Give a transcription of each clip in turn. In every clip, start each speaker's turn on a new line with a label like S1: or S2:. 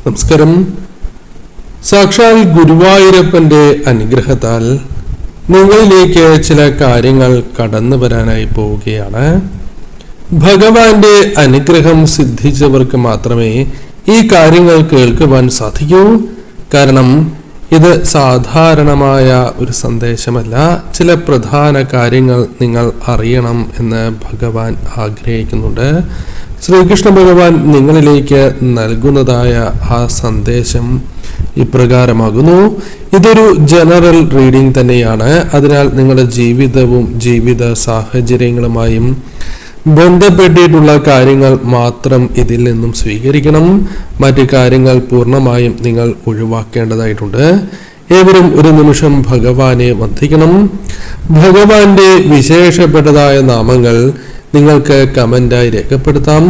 S1: നമസ്കാരം. സാക്ഷാൽ ഗുരുവായൂരപ്പന്റെ അനുഗ്രഹത്താൽ നിങ്ങളിലേക്ക് ചില കാര്യങ്ങൾ കടന്നു വരാനായി പോവുകയാണ്. ഭഗവാന്റെ അനുഗ്രഹം സിദ്ധിച്ചവർക്ക് മാത്രമേ ഈ കാര്യങ്ങൾ കേൾക്കുവാൻ സാധിക്കൂ. കാരണം ഇത് സാധാരണമായ ഒരു സന്ദേശമല്ല. ചില പ്രധാന കാര്യങ്ങൾ നിങ്ങൾ അറിയണം എന്ന് ഭഗവാൻ ആഗ്രഹിക്കുന്നുണ്ട്. ശ്രീകൃഷ്ണ ഭഗവാൻ നിങ്ങളിലേക്ക് നൽകുന്നതായ ആ സന്ദേശം ഇപ്രകാരമാകുന്നു. ഇതൊരു ജനറൽ റീഡിംഗ് തന്നെയാണ്. അതിനാൽ നിങ്ങളുടെ ജീവിതവും ജീവിത സാഹചര്യങ്ങളുമായും ബന്ധപ്പെട്ടിട്ടുള്ള കാര്യങ്ങൾ മാത്രം ഇതിൽ നിന്നും സ്വീകരിക്കണം. മറ്റു കാര്യങ്ങൾ പൂർണ്ണമായും നിങ്ങൾ ഒഴിവാക്കേണ്ടതായിട്ടുണ്ട്. ഏവരും ഒരു നിമിഷം ഭഗവാനെ വന്ദിക്കണം. ഭഗവാന്റെ വിശേഷപ്പെട്ടതായ നാമങ്ങൾ നിങ്ങൾക്ക് കമന്റായി രേഖപ്പെടുത്താം.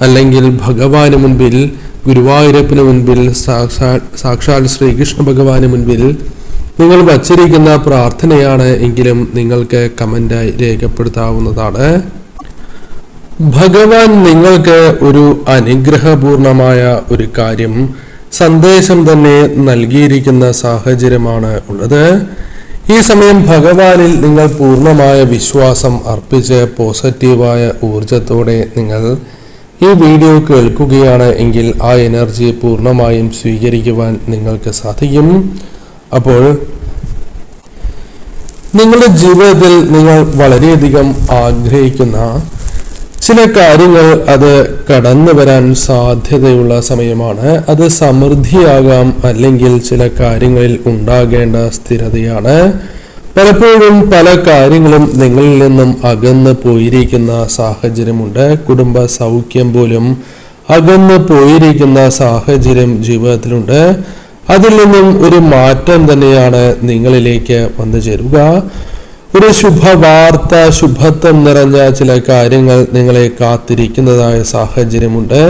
S1: അല്ലെങ്കിൽ ഭഗവാന് മുൻപിൽ, ഗുരുവായൂരപ്പന് മുൻപിൽ, സാക്ഷാൽ ശ്രീകൃഷ്ണ ഭഗവാന് മുൻപിൽ നിങ്ങൾ വച്ചിരിക്കുന്ന പ്രാർത്ഥനയാണ് എങ്കിലും നിങ്ങൾക്ക് കമന്റായി രേഖപ്പെടുത്താവുന്നതാണ്. ഭഗവാൻ നിങ്ങൾക്ക് ഒരു അനുഗ്രഹപൂർണമായ ഒരു കാര്യം, സന്ദേശം തന്നെ നൽകിയിരിക്കുന്ന സാഹചര്യമാണ് ഉള്ളത്. ഈ സമയം ഭഗവാനിൽ നിങ്ങൾ പൂർണ്ണമായ വിശ്വാസം അർപ്പിച്ച് പോസിറ്റീവായ ഊർജത്തോടെ നിങ്ങൾ ഈ വീഡിയോ കേൾക്കുകയാണ് എങ്കിൽ ആ എനർജി പൂർണ്ണമായും സ്വീകരിക്കുവാൻ നിങ്ങൾക്ക് സാധിക്കും. അപ്പോൾ നിങ്ങളുടെ ജീവിതത്തിൽ നിങ്ങൾ വളരെയധികം ആഗ്രഹിക്കുന്ന ചില കാര്യങ്ങൾ അത് കടന്നു വരാൻ സാധ്യതയുള്ള സമയമാണ്. അത് സമൃദ്ധിയാകാം, അല്ലെങ്കിൽ ചില കാര്യങ്ങളിൽ ഉണ്ടാകേണ്ട സ്ഥിരതയാണ്. പലപ്പോഴും പല കാര്യങ്ങളും നിങ്ങളിൽ നിന്നും അകന്നു പോയിരിക്കുന്ന സാഹചര്യമുണ്ട്. കുടുംബ സൗഖ്യം പോലും അകന്നു പോയിരിക്കുന്ന സാഹചര്യം ജീവിതത്തിലുണ്ട്. അതിൽ നിന്നും ഒരു മാറ്റം തന്നെയാണ് നിങ്ങളിലേക്ക് വന്നു ചേരുക. ഒരു ശുഭവാർത്ത, ശുഭത്വം നിറഞ്ഞ ചില കാര്യങ്ങൾ നിങ്ങളെ കാത്തിരിക്കുന്നതായ സാഹചര്യമുണ്ട്.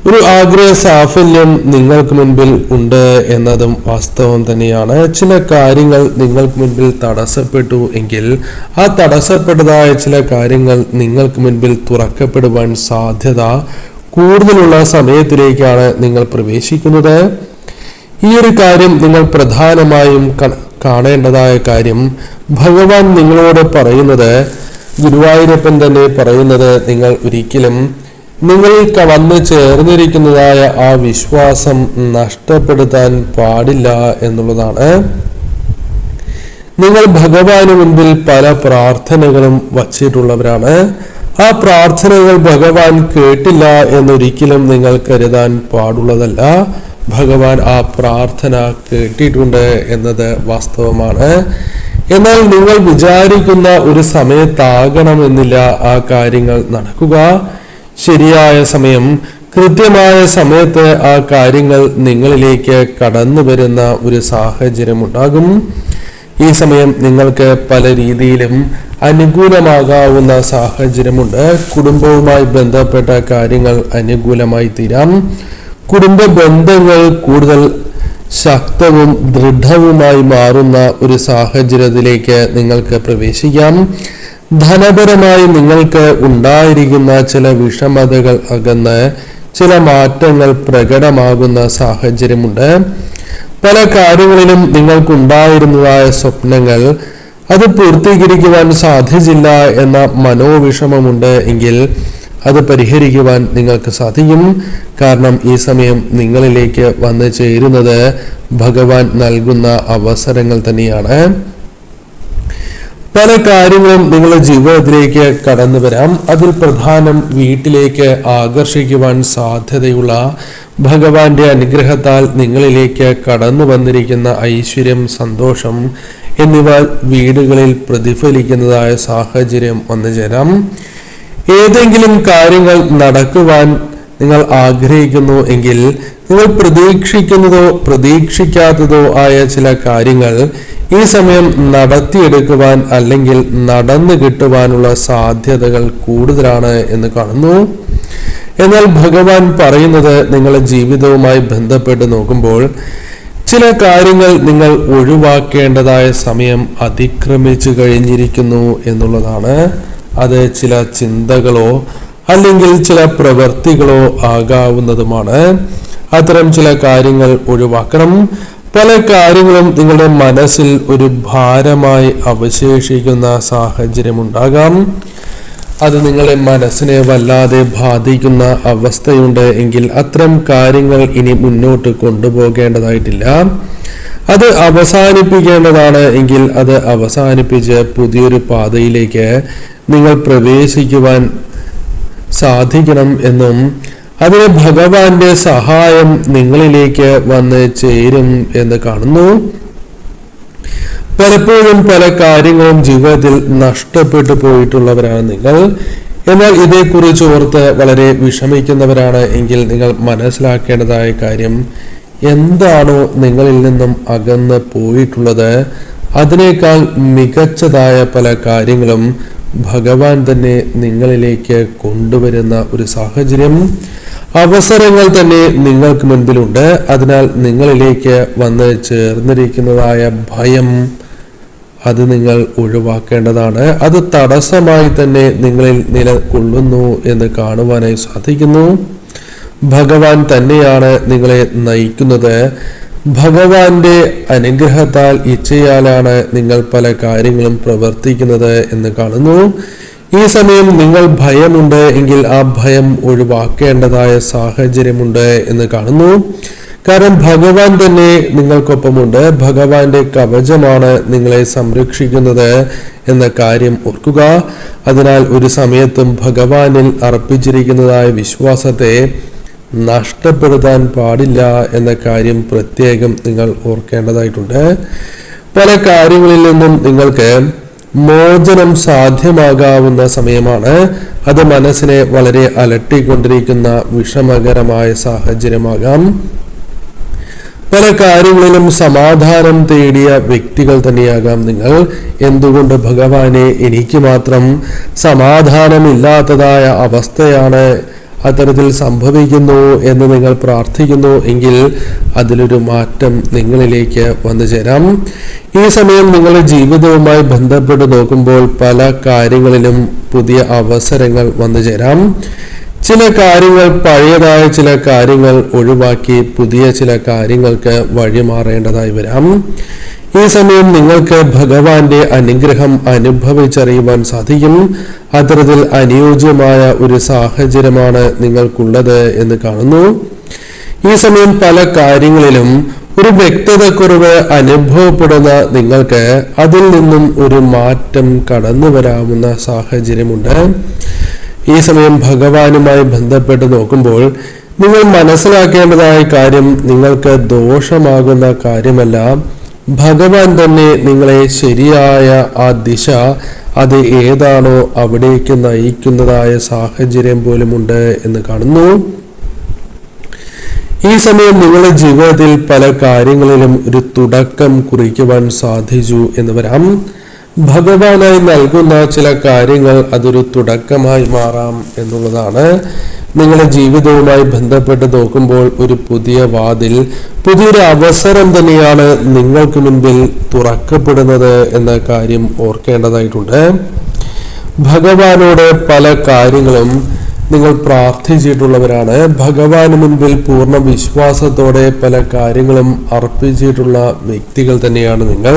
S1: ഒരു ആഗ്രഹ സാഫല്യം നിങ്ങൾക്ക് മുൻപിൽ ഉണ്ട് എന്നതും വാസ്തവം തന്നെയാണ്. ചില കാര്യങ്ങൾ നിങ്ങൾക്ക് മുൻപിൽ തടസ്സപ്പെട്ടു എങ്കിൽ ആ തടസ്സപ്പെട്ടതായ ചില കാര്യങ്ങൾ നിങ്ങൾക്ക് മുൻപിൽ തുറക്കപ്പെടുവാൻ സാധ്യത കൂടുതലുള്ള സമയത്തിലേക്കാണ് നിങ്ങൾ പ്രവേശിക്കുന്നത്. ഈ ഒരു കാര്യം നിങ്ങൾ പ്രധാനമായും കാണേണ്ടതായ കാര്യം, ഭഗവാൻ നിങ്ങളോട് പറയുന്നത്, ഗുരുവായൂരപ്പൻ തന്നെ പറയുന്നത്, നിങ്ങൾ ഒരിക്കലും നിങ്ങളിൽ വന്നു ചേർന്നിരിക്കുന്നതായ ആ വിശ്വാസം നഷ്ടപ്പെടുത്താൻ പാടില്ല എന്നുള്ളതാണ്. നിങ്ങൾ ഭഗവാന് മുൻപിൽ പല പ്രാർത്ഥനകളും വച്ചിട്ടുള്ളവരാണ്. ആ പ്രാർത്ഥനകൾ ഭഗവാൻ കേട്ടില്ല എന്നൊരിക്കലും നിങ്ങൾ കരുതാൻ പാടുള്ളതല്ല. ഭഗവാൻ ആ പ്രാർത്ഥന കേട്ടിട്ടുണ്ട് എന്നത് വാസ്തവമാണ്. എന്നാൽ നിങ്ങൾ വിചാരിക്കുന്ന ഒരു സമയത്താകണമെന്നില്ല ആ കാര്യങ്ങൾ നടക്കുക. ശരിയായ സമയം, കൃത്യമായ സമയത്ത് ആ കാര്യങ്ങൾ നിങ്ങളിലേക്ക് കടന്നു വരുന്ന ഒരു സാഹചര്യം ഉണ്ടാകും. ഈ സമയം നിങ്ങൾക്ക് പല രീതിയിലും അനുകൂലമാകാവുന്ന സാഹചര്യമുണ്ട്. കുടുംബവുമായി ബന്ധപ്പെട്ട കാര്യങ്ങൾ അനുകൂലമായി തീരാം. കുടുംബ ബന്ധങ്ങൾ കൂടുതൽ ശക്തവും ദൃഢവുമായി മാറുന്ന ഒരു സാഹചര്യത്തിലേക്ക് നിങ്ങൾക്ക് പ്രവേശിക്കാം. ധനപരമായി നിങ്ങൾക്ക് ഉണ്ടായിരിക്കുന്ന ചില വിഷമതകൾ അകന്ന് ചില മാറ്റങ്ങൾ പ്രകടമാകുന്ന സാഹചര്യമുണ്ട്. പല കാര്യങ്ങളിലും നിങ്ങൾക്കുണ്ടായിരുന്നതായ സ്വപ്നങ്ങൾ അത് പൂർത്തീകരിക്കുവാൻ സാധിച്ചില്ല എന്ന മനോവിഷമമുണ്ട് എങ്കിൽ അത് പരിഹരിക്കുവാൻ നിങ്ങൾക്ക് സാധിക്കും. കാരണം ഈ സമയം നിങ്ങളിലേക്ക് വന്നു ചേരുന്നത് ഭഗവാൻ നൽകുന്ന അവസരങ്ങൾ തന്നെയാണ്. പല കാര്യങ്ങളും നിങ്ങളുടെ ജീവിതത്തിലേക്ക് കടന്നു വരാം. അതിൽ പ്രധാനം വീട്ടിലേക്ക് ആകർഷിക്കുവാൻ സാധ്യതയുള്ള ഭഗവാന്റെ അനുഗ്രഹത്താൽ നിങ്ങളിലേക്ക് കടന്നു വന്നിരിക്കുന്ന ഐശ്വര്യം, സന്തോഷം എന്നിവ വീടുകളിൽ പ്രതിഫലിക്കുന്നതായ സാഹചര്യം വന്നു ചേരാം. ഏതെങ്കിലും കാര്യങ്ങൾ നടക്കുവാൻ നിങ്ങൾ ആഗ്രഹിക്കുന്നു എങ്കിൽ നിങ്ങൾ പ്രതീക്ഷിക്കുന്നതോ പ്രതീക്ഷിക്കാത്തതോ ആയ ചില കാര്യങ്ങൾ ഈ സമയം നടത്തിയെടുക്കുവാൻ അല്ലെങ്കിൽ നടന്നു കിട്ടുവാനുള്ള സാധ്യതകൾ കൂടുതലാണ് എന്ന് കാണുന്നു. എന്നാൽ ഭഗവാൻ പറയുന്നത്, നിങ്ങളുടെ ജീവിതവുമായി ബന്ധപ്പെട്ട് നോക്കുമ്പോൾ ചില കാര്യങ്ങൾ നിങ്ങൾ ഒഴിവാക്കേണ്ടതായ സമയം അതിക്രമിച്ചു കഴിഞ്ഞിരിക്കുന്നു എന്നുള്ളതാണ്. അത് ചില ചിന്തകളോ അല്ലെങ്കിൽ ചില പ്രവൃത്തികളോ ആകാവുന്നതുമാണ്. അത്തരം ചില കാര്യങ്ങൾ ഒഴിവാക്കണം. പല കാര്യങ്ങളും നിങ്ങളുടെ മനസ്സിൽ ഒരു ഭാരമായി അവശേഷിക്കുന്ന സാഹചര്യമുണ്ടാകാം. അത് നിങ്ങളുടെ മനസ്സിനെ വല്ലാതെ ബാധിക്കുന്ന അവസ്ഥയുണ്ട് എങ്കിൽ അത്തരം കാര്യങ്ങൾ ഇനി മുന്നോട്ട് കൊണ്ടുപോകേണ്ടതായിട്ടില്ല. അത് അവസാനിപ്പിക്കേണ്ടതാണ് എങ്കിൽ അത് അവസാനിപ്പിച്ച് പുതിയൊരു പാതയിലേക്ക് നിങ്ങൾ പ്രവേശിക്കുവാൻ സാധിക്കണം എന്നും അതിന് ഭഗവാന്റെ സഹായം നിങ്ങളിലേക്ക് വന്ന് ചേരും എന്ന് കാണുന്നു. പലപ്പോഴും പല കാര്യങ്ങളും ജീവിതത്തിൽ നഷ്ടപ്പെട്ടു പോയിട്ടുള്ളവരാണ് നിങ്ങൾ. എന്നാൽ ഇതേക്കുറിച്ച് ഓർത്ത് വളരെ വിഷമിക്കുന്നവരാണ് എങ്കിൽ നിങ്ങൾ മനസ്സിലാക്കേണ്ടതായ കാര്യം, എന്താണോ നിങ്ങളിൽ നിന്നും അകന്ന് പോയിട്ടുള്ളത് അതിനേക്കാൾ മികച്ചതായ പല കാര്യങ്ങളും ഭഗവാൻ തന്നെ നിങ്ങളിലേക്ക് കൊണ്ടുവരുന്ന ഒരു സാഹചര്യം, അവസരങ്ങൾ തന്നെ നിങ്ങൾക്ക് മുൻപിലുണ്ട്. അതിനാൽ നിങ്ങളിലേക്ക് വന്ന് ചേർന്നിരിക്കുന്നതായ ഭയം അത് നിങ്ങൾ ഒഴിവാക്കേണ്ടതാണ്. അത് തടസ്സമായി തന്നെ നിങ്ങളിൽ നിലകൊള്ളുന്നു എന്ന് കാണുവാനായി സാധിക്കുന്നു. ഭഗവാൻ തന്നെയാണ് നിങ്ങളെ നയിക്കുന്നത്. ഭഗവാന്റെ അനുഗ്രഹത്താൽ ഇച്ഛയാലാണ് നിങ്ങൾ പല കാര്യങ്ങളും പ്രവർത്തിക്കുന്നത് എന്ന് കാണുന്നു. ഈ സമയം നിങ്ങൾ ഭയമുണ്ട് എങ്കിൽ ആ ഭയം ഒഴിവാക്കേണ്ടതായ സാഹചര്യമുണ്ട് എന്ന് കാണുന്നു. കാരണം ഭഗവാൻ തന്നെ നിങ്ങൾക്കൊപ്പമുണ്ട്. ഭഗവാന്റെ കവചമാണ് നിങ്ങളെ സംരക്ഷിക്കുന്നത് എന്ന കാര്യം ഓർക്കുക. അതിനാൽ ഒരു സമയത്തും ഭഗവാനിൽ അർപ്പിച്ചിരിക്കുന്നതായ വിശ്വാസത്തെ നഷ്ടപ്പെടുത്താൻ പാടില്ല എന്ന കാര്യം പ്രത്യേകം നിങ്ങൾ ഓർക്കേണ്ടതായിട്ടുണ്ട്. പല കാര്യങ്ങളിൽ നിന്നും നിങ്ങൾക്ക് മോചനം സാധ്യമാകാവുന്ന സമയമാണ്. അത് മനസ്സിനെ വളരെ അലട്ടിക്കൊണ്ടിരിക്കുന്ന വിഷമകരമായ സാഹചര്യമാകാം. പല കാര്യങ്ങളിലും സമാധാനം തേടിയ വ്യക്തികൾ തന്നെയാകാം നിങ്ങൾ. എന്തുകൊണ്ട് ഭഗവാനെ എനിക്ക് മാത്രം സമാധാനമില്ലാത്തതായ അവസ്ഥയാണ് അത്തരത്തിൽ സംഭവിക്കുന്നു എന്ന് നിങ്ങൾ പ്രാർത്ഥിക്കുന്നു എങ്കിൽ അതിലൊരു മാറ്റം നിങ്ങളിലേക്ക് വന്നു ചേരാം. ഈ സമയം നിങ്ങളുടെ ജീവിതവുമായി ബന്ധപ്പെട്ട് നോക്കുമ്പോൾ പല കാര്യങ്ങളിലും പുതിയ അവസരങ്ങൾ വന്നു ചേരാം. ചില കാര്യങ്ങൾ, പഴയതായ ചില കാര്യങ്ങൾ ഒഴിവാക്കി പുതിയ ചില കാര്യങ്ങൾക്ക് വഴിമാറേണ്ടതായി വരാം. ഈ സമയം നിങ്ങൾക്ക് ഭഗവാന്റെ അനുഗ്രഹം അനുഭവിച്ചറിയുവാൻ സാധിക്കും. അത്തരത്തിൽ അനുയോജ്യമായ ഒരു സാഹചര്യമാണ് നിങ്ങൾക്കുള്ളത് എന്ന് കാണുന്നു. ഈ സമയം പല കാര്യങ്ങളിലും ഒരു വ്യക്തതക്കുറവ് അനുഭവപ്പെടുന്ന നിങ്ങൾക്ക് അതിൽ നിന്നും ഒരു മാറ്റം കടന്നു വരാവുന്ന സാഹചര്യമുണ്ട്. ഈ സമയം ഭഗവാനുമായി ബന്ധപ്പെട്ട് നോക്കുമ്പോൾ നിങ്ങൾ മനസ്സിലാക്കേണ്ടതായ കാര്യം, നിങ്ങൾക്ക് ദോഷമാകുന്ന കാര്യമല്ല, ഭഗവാൻ തന്നെ നിങ്ങളെ ശരിയായ ആ ദിശ, അത് ഏതാണോ അവിടേക്ക് നയിക്കുന്നതായ സാഹചര്യം പോലുമുണ്ട് എന്ന് കാണുന്നു. ഈ സമയം നിങ്ങളുടെ ജീവിതത്തിൽ പല കാര്യങ്ങളിലും ഒരു തുടക്കം കുറിക്കുവാൻ സാധിച്ചു എന്ന് വരാം. ഭഗവാനായി നൽകുന്ന ചില കാര്യങ്ങൾ അതൊരു തുടക്കമായി മാറാം എന്നുള്ളതാണ്. നിങ്ങളുടെ ജീവിതവുമായി ബന്ധപ്പെട്ട് നോക്കുമ്പോൾ ഒരു പുതിയ വാതിൽ, പുതിയൊരു അവസരം തന്നെയാണ് നിങ്ങൾക്ക് മുൻപിൽ തുറക്കപ്പെടുന്നത് എന്ന കാര്യം ഓർക്കേണ്ടതായിട്ടുണ്ട്. ഭഗവാനോട് പല കാര്യങ്ങളും നിങ്ങൾ പ്രാർത്ഥിച്ചിട്ടുള്ളവരാണ്. ഭഗവാന് മുൻപിൽ പൂർണ്ണ വിശ്വാസത്തോടെ പല കാര്യങ്ങളും അർപ്പിച്ചിട്ടുള്ള വ്യക്തികൾ തന്നെയാണ് നിങ്ങൾ.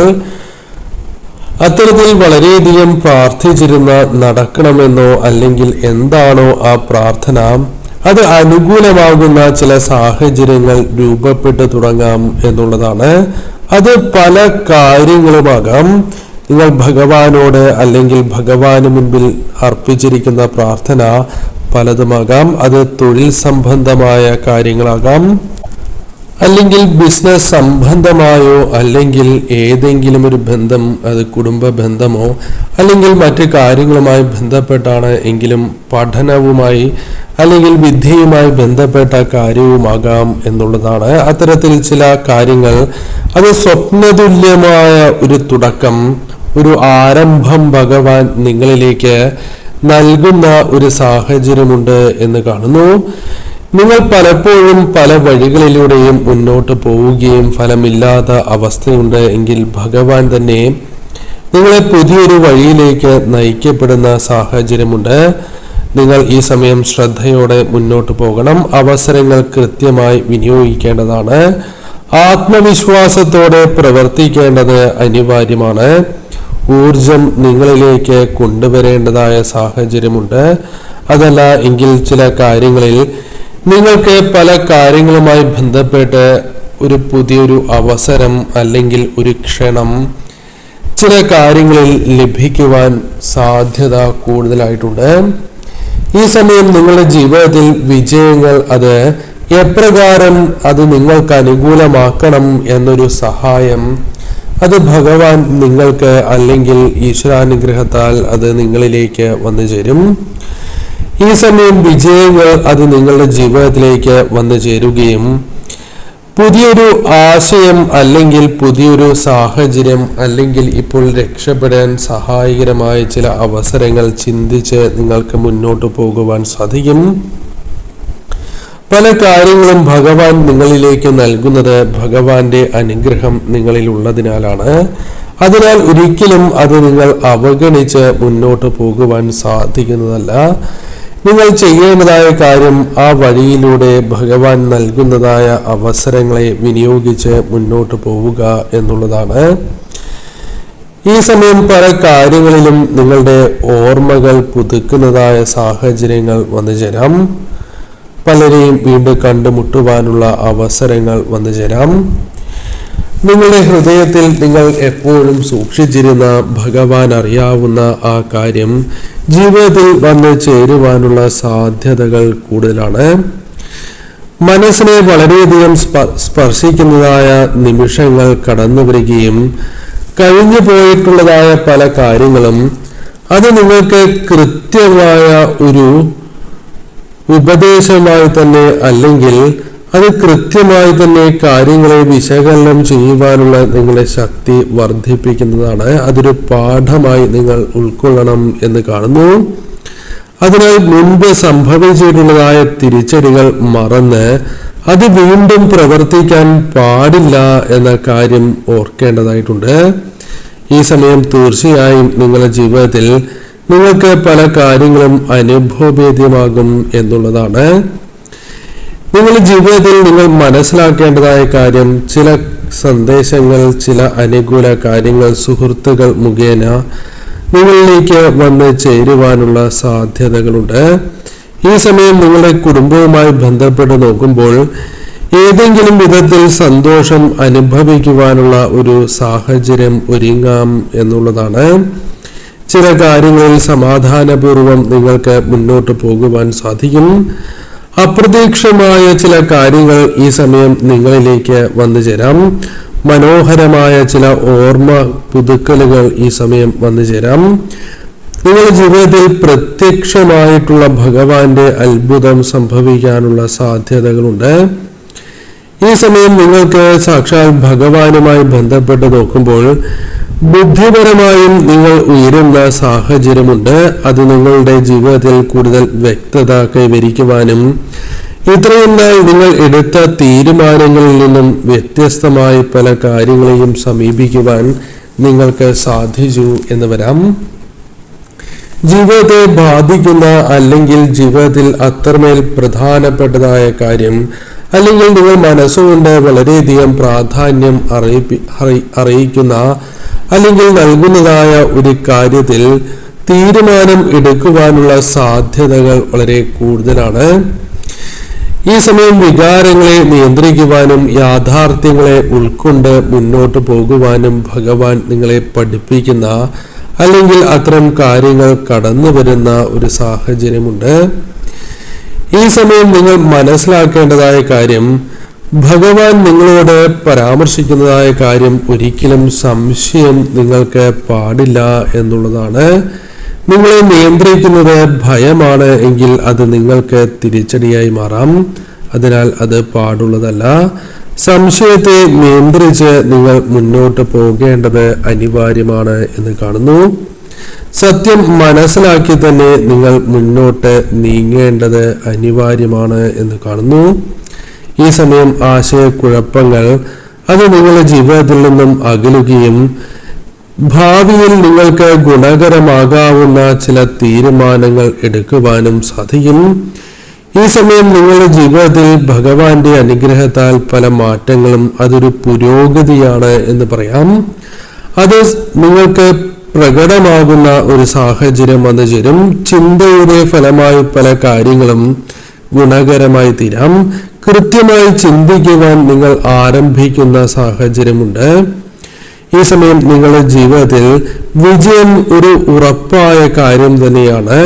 S1: അത്തരത്തിൽ വളരെയധികം പ്രാർത്ഥിച്ചിരുന്ന നടക്കണമെന്നോ അല്ലെങ്കിൽ എന്താണോ ആ പ്രാർത്ഥന, അത് അനുകൂലമാകുന്ന ചില സാഹചര്യങ്ങൾ രൂപപ്പെട്ടു തുടങ്ങാം എന്നുള്ളതാണ്. അത് പല കാര്യങ്ങളുമാകാം. നിങ്ങൾ ഭഗവാനോട് അല്ലെങ്കിൽ ഭഗവാന് മുൻപിൽ അർപ്പിച്ചിരിക്കുന്ന പ്രാർത്ഥന പലതുമാകാം. അത് തൊഴിൽ സംബന്ധമായ കാര്യങ്ങളാകാം, അല്ലെങ്കിൽ ബിസിനസ് സംബന്ധമായോ, അല്ലെങ്കിൽ ഏതെങ്കിലും ഒരു ബന്ധം, അത് കുടുംബ ബന്ധമോ അല്ലെങ്കിൽ മറ്റു കാര്യങ്ങളുമായി ബന്ധപ്പെട്ടാണ് എങ്കിലും പഠനവുമായി അല്ലെങ്കിൽ വിദ്യയുമായി ബന്ധപ്പെട്ട കാര്യവുമാകാം എന്നുള്ളതാണ്. അത്തരത്തിൽ ചില കാര്യങ്ങൾ, അത് സ്വപ്നതുല്യമായ ഒരു തുടക്കം, ഒരു ആരംഭം ഭഗവാൻ നിങ്ങളിലേക്ക് നൽകുന്ന ഒരു സാഹചര്യമുണ്ട് എന്ന് കാണുന്നു. നിങ്ങൾ പലപ്പോഴും പല വഴികളിലൂടെയും മുന്നോട്ട് പോവുകയും ഫലമില്ലാത്ത അവസ്ഥയുണ്ട് എങ്കിൽ ഭഗവാൻ തന്നെ നിങ്ങളെ പുതിയൊരു വഴിയിലേക്ക് നയിക്കപ്പെടുന്ന സാഹചര്യമുണ്ട്. നിങ്ങൾ ഈ സമയം ശ്രദ്ധയോടെ മുന്നോട്ട് പോകണം. അവസരങ്ങൾ കൃത്യമായി വിനിയോഗിക്കേണ്ടതാണ്. ആത്മവിശ്വാസത്തോടെ പ്രവർത്തിക്കേണ്ടത് അനിവാര്യമാണ്. ഊർജം നിങ്ങളിലേക്ക് കൊണ്ടുവരേണ്ടതായ സാഹചര്യമുണ്ട്. അതല്ല എങ്കിൽ ചില കാര്യങ്ങളിൽ നിങ്ങൾക്ക് പല കാര്യങ്ങളുമായി ബന്ധപ്പെട്ട് ഒരു പുതിയൊരു അവസരം അല്ലെങ്കിൽ ഒരു ക്ഷണം ചില കാര്യങ്ങളിൽ ലഭിക്കുവാൻ സാധ്യത കൂടുതലായിട്ടുണ്ട്. ഈ സമയം നിങ്ങളുടെ ജീവിതത്തിൽ വിജയങ്ങൾ അത് എപ്രകാരം അത് നിങ്ങൾക്ക് അനുകൂലമാക്കണം എന്നൊരു സഹായം അത് ഭഗവാൻ നിങ്ങൾക്ക് അല്ലെങ്കിൽ ഈശ്വരാനുഗ്രഹത്താൽ അത് നിങ്ങളിലേക്ക് വന്നു ചേരും. ഈ സമയം വിജയങ്ങൾ അത് നിങ്ങളുടെ ജീവിതത്തിലേക്ക് വന്നു ചേരുകയും പുതിയൊരു ആശയം അല്ലെങ്കിൽ പുതിയൊരു സാഹചര്യം അല്ലെങ്കിൽ ഇപ്പോൾ രക്ഷപ്പെടാൻ സഹായകരമായ ചില അവസരങ്ങൾ ചിന്തിച്ച് നിങ്ങൾക്ക് മുന്നോട്ട് പോകുവാൻ സാധിക്കും. പല കാര്യങ്ങളും ഭഗവാൻ നിങ്ങളിലേക്ക് നൽകുന്നത് ഭഗവാന്റെ അനുഗ്രഹം നിങ്ങളിൽ ഉള്ളതിനാലാണ്. അതിനാൽ ഒരിക്കലും അത് നിങ്ങൾ അവഗണിച്ച് മുന്നോട്ട് പോകുവാൻ സാധിക്കുന്നതല്ല. നിങ്ങൾ ചെയ്യേണ്ടതായ കാര്യം ആ വഴിയിലൂടെ ഭഗവാൻ നൽകുന്നതായ അവസരങ്ങളെ വിനിയോഗിച്ച് മുന്നോട്ട് പോവുക എന്നുള്ളതാണ്. ഈ സമയം പല കാര്യങ്ങളിലും നിങ്ങളുടെ ഓർമ്മകൾ പുതുക്കുന്നതായ സാഹചര്യങ്ങൾ വന്നു ചേരാം. പലരെയും വീണ്ടും കണ്ടുമുട്ടുവാനുള്ള അവസരങ്ങൾ വന്നു ചേരാം. നിങ്ങളുടെ ഹൃദയത്തിൽ നിങ്ങൾ എപ്പോഴും സൂക്ഷിച്ചിരുന്ന ഭഗവാൻ അറിയാവുന്ന ആ കാര്യം ജീവിതത്തിൽ വന്ന് ചേരുവാനുള്ള സാധ്യതകൾ കൂടുതലാണ്. മനസ്സിനെ വളരെയധികം സ്പർശിക്കുന്നതായ നിമിഷങ്ങൾ കടന്നു വരികയും കഴിഞ്ഞു പോയിട്ടുള്ളതായ പല കാര്യങ്ങളും അത് നിങ്ങൾക്ക് കൃത്യമായ ഒരു ഉപദേശമായി തന്നെ അല്ലെങ്കിൽ അത് കൃത്യമായി തന്നെ കാര്യങ്ങളെ വിശകലനം ചെയ്യുവാനുള്ള നിങ്ങളുടെ ശക്തി വർദ്ധിപ്പിക്കുന്നതാണ്. അതൊരു പാഠമായി നിങ്ങൾ ഉൾക്കൊള്ളണം എന്ന് കാണുന്നു. അതിനാൽ മുൻപ് സംഭവിച്ചിട്ടുള്ളതായ തിരിച്ചടികൾ മറന്ന് അത് വീണ്ടും പ്രവർത്തിക്കാൻ പാടില്ല എന്ന കാര്യം ഓർക്കേണ്ടതായിട്ടുണ്ട്. ഈ സമയം തീർച്ചയായും നിങ്ങളുടെ ജീവിതത്തിൽ നിങ്ങൾക്ക് പല കാര്യങ്ങളും അനുഭവഭേദ്യമാകും എന്നുള്ളതാണ്. നിങ്ങളുടെ ജീവിതത്തിൽ നിങ്ങൾ മനസ്സിലാക്കേണ്ടതായ കാര്യം ചില സന്ദേശങ്ങൾ ചില അനുകൂല കാര്യങ്ങൾ സുഹൃത്തുക്കൾ മുഖേന നിങ്ങളിലേക്ക് വന്ന് ചേരുവാനുള്ള സാധ്യതകളുണ്ട്. ഈ സമയം നിങ്ങളുടെ കുടുംബവുമായി ബന്ധപ്പെട്ട് നോക്കുമ്പോൾ ഏതെങ്കിലും വിധത്തിൽ സന്തോഷം അനുഭവിക്കുവാനുള്ള ഒരു സാഹചര്യം ഒരുങ്ങാം എന്നുള്ളതാണ്. ചില കാര്യങ്ങളിൽ സമാധാനപൂർവം നിങ്ങൾക്ക് മുന്നോട്ട് പോകുവാൻ സാധിക്കും. അപ്രതീക്ഷിതമായ ചില കാര്യങ്ങൾ ഈ സമയം നിങ്ങളിലേക്ക് വന്നു ചേരാം. മനോഹരമായ ചില ഓർമ്മ പുതുക്കലുകൾ ഈ സമയം വന്നു ചേരാം. നിങ്ങളുടെ ജീവിതത്തിൽ പ്രത്യക്ഷമായിട്ടുള്ള ഭഗവാന്റെ അത്ഭുതം സംഭവിക്കാനുള്ള സാധ്യതകളുണ്ട്. ഈ സമയം നിങ്ങൾക്ക് സാക്ഷാൽ ഭഗവാനുമായി ബന്ധപ്പെട്ട് നോക്കുമ്പോൾ ബുദ്ധിപരമായും നിങ്ങൾ ഉയരുന്ന സാഹചര്യമുണ്ട്. അത് നിങ്ങളുടെ ജീവിതത്തിൽ കൂടുതൽ വ്യക്തത കൈവരിക്കുവാനും ഇത്രയും നാൾ നിങ്ങൾ എടുത്ത തീരുമാനങ്ങളിൽ നിന്നും വ്യത്യസ്തമായി പല കാര്യങ്ങളെയും സമീപിക്കുവാൻ നിങ്ങൾക്ക് സാധിച്ചു എന്ന് വരാം. ജീവിതത്തെ ബാധിക്കുന്ന അല്ലെങ്കിൽ ജീവിതത്തിൽ അത്രമേൽ പ്രധാനപ്പെട്ടതായ കാര്യം അല്ലെങ്കിൽ നിങ്ങൾ മനസ്സുകൊണ്ട് വളരെയധികം പ്രാധാന്യം അറിയിക്കുന്ന അല്ലെങ്കിൽ നൽകുന്നതായ ഒരു കാര്യത്തിൽ തീരുമാനം എടുക്കുവാനുള്ള സാധ്യതകൾ വളരെ കൂടുതലാണ്. ഈ സമയം വികാരങ്ങളെ നിയന്ത്രിക്കുവാനും യാഥാർത്ഥ്യങ്ങളെ ഉൾക്കൊണ്ട് മുന്നോട്ട് പോകുവാനും ഭഗവാൻ നിങ്ങളെ പഠിപ്പിക്കുന്ന അല്ലെങ്കിൽ അത്തരം കാര്യങ്ങൾ കടന്നു വരുന്ന ഒരു സാഹചര്യമുണ്ട്. ഈ സമയം നിങ്ങൾ മനസ്സിലാക്കേണ്ടതായ കാര്യം ഭഗവാൻ നിങ്ങളോട് പരാമർശിക്കുന്നതായ കാര്യം ഒരിക്കലും സംശയം നിങ്ങൾക്ക് പാടില്ല എന്നുള്ളതാണ്. നിങ്ങളെ നിയന്ത്രിക്കുന്നത് ഭയമാണ് എങ്കിൽ അത് നിങ്ങൾക്ക് തിരിച്ചടിയായി മാറാം. അതിനാൽ അത് പാടുള്ളതല്ല. സംശയത്തെ നിയന്ത്രിച്ച് നിങ്ങൾ മുന്നോട്ട് പോകേണ്ടത് അനിവാര്യമാണ് എന്ന് കാണുന്നു. സത്യം മനസ്സിലാക്കി തന്നെ നിങ്ങൾ മുന്നോട്ട് നീങ്ങേണ്ടത് അനിവാര്യമാണ് എന്ന് കാണുന്നു. ഈ സമയം ആശയക്കുഴപ്പങ്ങൾ അത് നിങ്ങളുടെ ജീവിതത്തിൽ നിന്നും അകലുകയും ഭാവിയിൽ നിങ്ങൾക്ക് ഗുണകരമാകാവുന്ന ചില തീരുമാനങ്ങൾ എടുക്കുവാനും സാധിക്കും. ഈ സമയം നിങ്ങളുടെ ജീവിതത്തിൽ ഭഗവാന്റെ അനുഗ്രഹത്താൽ പല മാറ്റങ്ങളും അതൊരു പുരോഗതിയാണ് എന്ന് പറയാം. അത് നിങ്ങൾക്ക് പ്രകടമാകുന്ന ഒരു സാഹചര്യം വന്നു ചേരും. ചിന്തയുടെ ഫലമായി പല കാര്യങ്ങളും ഗുണകരമായി തീരാം. കൃത്യമായി ചിന്തിക്കുവാൻ നിങ്ങൾ ആരംഭിക്കുന്ന സാഹചര്യമുണ്ട്. ഈ സമയം നിങ്ങളുടെ ജീവിതത്തിൽ വിജയം ഒരു ഉറപ്പായ കാര്യം തന്നെയാണ്.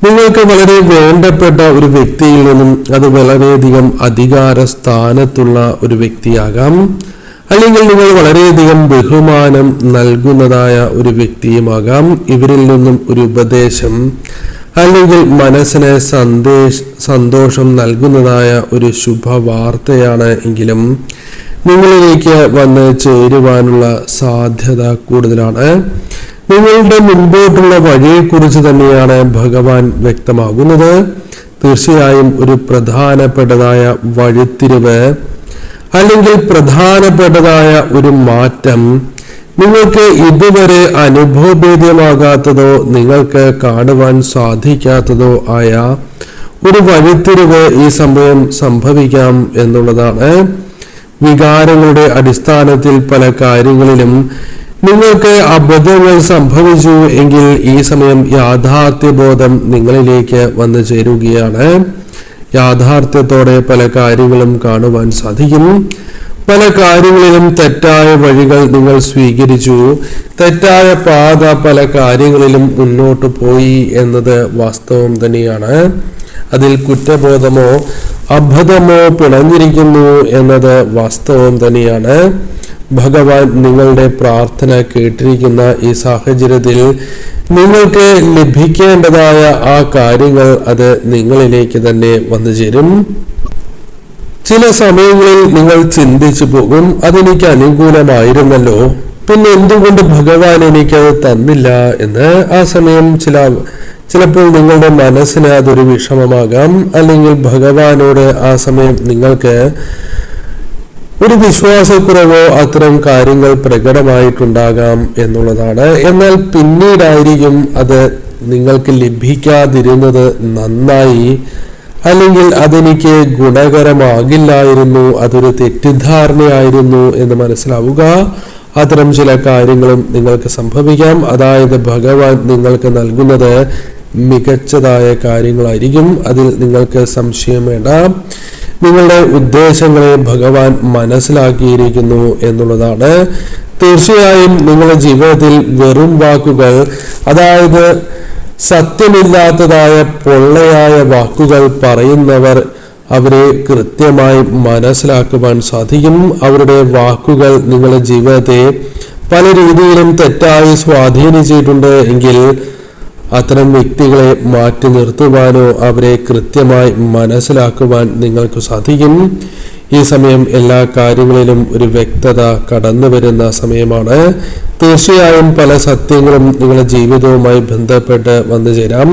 S1: നിങ്ങൾക്ക് വളരെ വേണ്ടപ്പെട്ട ഒരു വ്യക്തിയിൽ നിന്നും അത് വളരെയധികം അധികാര സ്ഥാനത്തുള്ള ഒരു വ്യക്തിയാകാം, അല്ലെങ്കിൽ നിങ്ങൾ വളരെയധികം ബഹുമാനം നൽകുന്നതായ ഒരു വ്യക്തിയുമാകാം. ഇവരിൽ നിന്നും ഒരു ഉപദേശം അല്ലെങ്കിൽ മനസ്സിന് സന്തോഷം നൽകുന്നതായ ഒരു ശുഭവാർത്തയാണ് എങ്കിലും നിങ്ങളിലേക്ക് വന്ന് ചേരുവാനുള്ള സാധ്യത കൂടുതലാണ്. നിങ്ങളുടെ മുൻപോട്ടുള്ള വഴിയെക്കുറിച്ച് തന്നെയാണ് ഭഗവാൻ വ്യക്തമാകുന്നത്. തീർച്ചയായും ഒരു പ്രധാനപ്പെട്ടതായ വഴിത്തിരിവ് അല്ലെങ്കിൽ പ്രധാനപ്പെട്ടതായ ഒരു മാറ്റം നിങ്ങൾക്ക് ഇതുവരെ അനുഭവഭേദ്യമാകാത്തതോ നിങ്ങൾക്ക് കാണുവാൻ സാധിക്കാത്തതോ ആയ ഒരു വഴിത്തിരിവ് ഈ സമയം സംഭവിക്കാം എന്നുള്ളതാണ്. വികാരങ്ങളുടെ അടിസ്ഥാനത്തിൽ പല കാര്യങ്ങളിലും നിങ്ങൾക്ക് അബദ്ധങ്ങൾ സംഭവിച്ചു എങ്കിൽ ഈ സമയം യാഥാർത്ഥ്യബോധം നിങ്ങളിലേക്ക് വന്നു ചേരുകയാണ്. യാഥാർത്ഥ്യത്തോടെ പല കാര്യങ്ങളും കാണുവാൻ സാധിക്കും. പല കാര്യങ്ങളിലും തെറ്റായ വഴികൾ നിങ്ങൾ സ്വീകരിച്ചു, തെറ്റായ പാത പല കാര്യങ്ങളിലും മുന്നോട്ട് പോയി എന്നത് വാസ്തവം തന്നെയാണ്. അതിൽ കുറ്റബോധമോ അബദ്ധമോ പിണഞ്ഞിരിക്കുന്നു എന്നത് വാസ്തവം തന്നെയാണ്. ഭഗവാൻ നിങ്ങളുടെ പ്രാർത്ഥന കേട്ടിരിക്കുന്ന ഈ സാഹചര്യത്തിൽ നിങ്ങൾക്ക് ലഭിക്കേണ്ടതായ ആ കാര്യങ്ങൾ അത് നിങ്ങളിലേക്ക് തന്നെ വന്നു ചേരും. ചില സമയങ്ങളിൽ നിങ്ങൾ ചിന്തിച്ചു പോകും, അതെനിക്ക് അനുകൂലമായിരുന്നല്ലോ, പിന്നെ എന്തുകൊണ്ട് ഭഗവാൻ എനിക്കത് തന്നില്ല എന്ന്. ആ സമയം ചിലപ്പോൾ നിങ്ങളുടെ മനസ്സിന് അതൊരു വിഷമമാകാം, അല്ലെങ്കിൽ ഭഗവാനോട് ആ സമയം നിങ്ങൾക്ക് ഒരു വിശ്വാസക്കുറവോ അത്തരം കാര്യങ്ങൾ പ്രകടമായിട്ടുണ്ടാകാം എന്നുള്ളതാണ്. എന്നാൽ പിന്നീടായിരിക്കും അത് നിങ്ങൾക്ക് ലഭിക്കാതിരുന്നത് നന്നായി, അല്ലെങ്കിൽ അതെനിക്ക് ഗുണകരമാകില്ലായിരുന്നു, അതൊരു തെറ്റിദ്ധാരണയായിരുന്നു എന്ന് മനസ്സിലാവുക. അത്തരം ചില കാര്യങ്ങളും നിങ്ങൾക്ക് സംഭവിക്കാം. അതായത് ഭഗവാൻ നിങ്ങൾക്ക് നൽകുന്നത് മികച്ചതായ കാര്യങ്ങളായിരിക്കും, അതിൽ നിങ്ങൾക്ക് സംശയം വേണ്ട. നിങ്ങളുടെ ഉദ്ദേശങ്ങളെ ഭഗവാൻ മനസ്സിലാക്കിയിരിക്കുന്നു എന്നുള്ളതാണ്. തീർച്ചയായും നിങ്ങളുടെ ജീവിതത്തിൽ വെറും വാക്കുകൾ, അതായത് സത്യമില്ലാത്തതായ പൊള്ളയായ വാക്കുകൾ പറയുന്നവർ, അവരെ കൃത്യമായി മനസ്സിലാക്കുവാൻ സാധിക്കും. അവരുടെ വാക്കുകൾ നിങ്ങളുടെ ജീവിതത്തെ പല രീതിയിലും തെറ്റായി സ്വാധീനിച്ചിട്ടുണ്ട് എങ്കിൽ അത്തരം വ്യക്തികളെ മാറ്റി നിർത്തുവാനോ അവരെ കൃത്യമായി മനസ്സിലാക്കുവാൻ നിങ്ങൾക്ക് സാധിക്കും. ഈ സമയം എല്ലാ കാര്യങ്ങളിലും ഒരു വ്യക്തത കടന്നു വരുന്ന സമയമാണ്. തീർച്ചയായും പല സത്യങ്ങളും നിങ്ങളുടെ ജീവിതവുമായി ബന്ധപ്പെട്ട് വന്നു ചേരാം.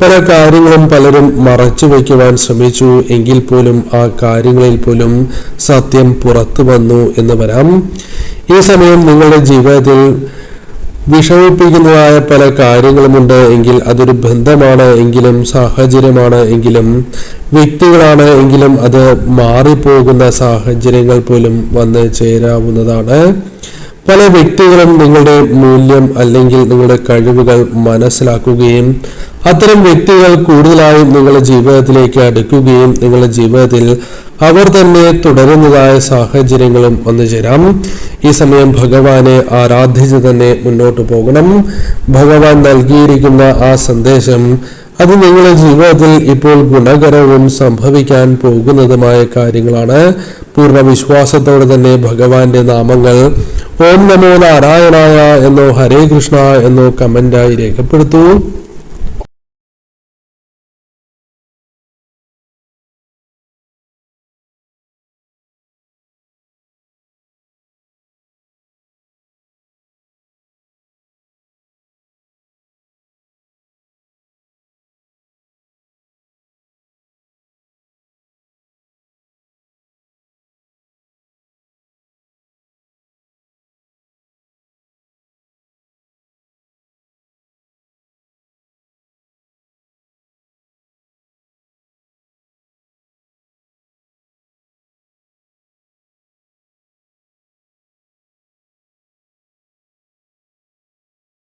S1: പല കാര്യങ്ങളും പലരും മറച്ചു വയ്ക്കുവാൻ ശ്രമിച്ചു എങ്കിൽ പോലും ആ കാര്യങ്ങളിൽ പോലും സത്യം പുറത്തു വന്നു എന്ന് വരാം. ഈ സമയം നിങ്ങളുടെ ജീവിതത്തിൽ വിഷമിപ്പിക്കുന്നതായ പല കാര്യങ്ങളുമുണ്ട് എങ്കിൽ അതൊരു ബന്ധമാണ് എങ്കിലും, സാഹചര്യമാണ് എങ്കിലും, വ്യക്തികളാണ് എങ്കിലും അത് മാറിപ്പോകുന്ന സാഹചര്യങ്ങൾ പോലും വന്ന് ചേരാവുന്നതാണ്. പല വ്യക്തികളും നിങ്ങളുടെ മൂല്യം അല്ലെങ്കിൽ നിങ്ങളുടെ കഴിവുകൾ മനസ്സിലാക്കുകയും അത്തരം വ്യക്തികൾ കൂടുതലായും നിങ്ങളുടെ ജീവിതത്തിലേക്ക് അടുക്കുകയും നിങ്ങളുടെ ജീവിതത്തിൽ അവർ തന്നെ തുടരുന്നതായ സാഹചര്യങ്ങളും വന്നു ചേരാം. ഈ സമയം ഭഗവാനെ ആരാധിച്ച് തന്നെ മുന്നോട്ട് പോകണം. ഭഗവാൻ നൽകിയിരിക്കുന്ന ആ സന്ദേശം അത് നിങ്ങളുടെ ജീവിതത്തിൽ ഇപ്പോൾ ഗുണകരവും സംഭവിക്കാൻ പോകുന്നതുമായ കാര്യങ്ങളാണ്. പൂർണ്ണ വിശ്വാസത്തോടെ തന്നെ ഭഗവാന്റെ നാമങ്ങൾ ഓം നമോ നാരായണായ എന്നോ ഹരേ കൃഷ്ണ എന്നോ കമന്റായി രേഖപ്പെടുത്തൂ.